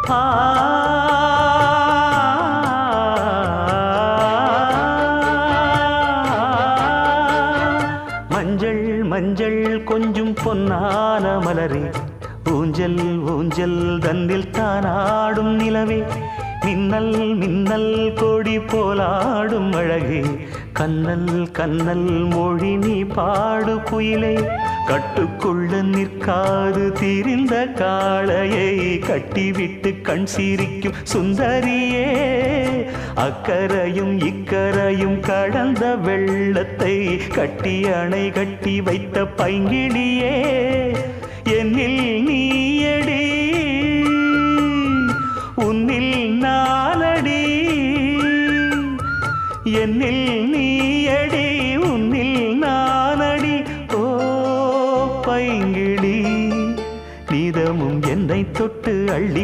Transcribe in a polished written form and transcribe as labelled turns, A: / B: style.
A: ஆ மஞ்சள் மஞ்சள் கொஞ்சம் பொன்னான மலரே ஊஞ்சல் ஊஞ்சல் தன்னில் தானாடும் நிலவே மின்னல் மின்னல் கொடி போலாடும் அழகே கண்ணல் கண்ணல் மொழி நீ பாடு குயிலே கட்டுக்குள்ள நிற்காது திரிந்த காளையை கட்டிவிட்டு கண் சிரிக்கும் சுந்தரியே அக்கரையும் இக்கரையும் கடந்த வெள்ளத்தை கட்டி அணை கட்டி வைத்த பைங்கிளியே என்னில் நீயடி உன்னில் நானடி என்னில் நீயடி உன்னில் நானடி ஓ பைங்கிளி நீதமும் என்னை தொட்டு அள்ளி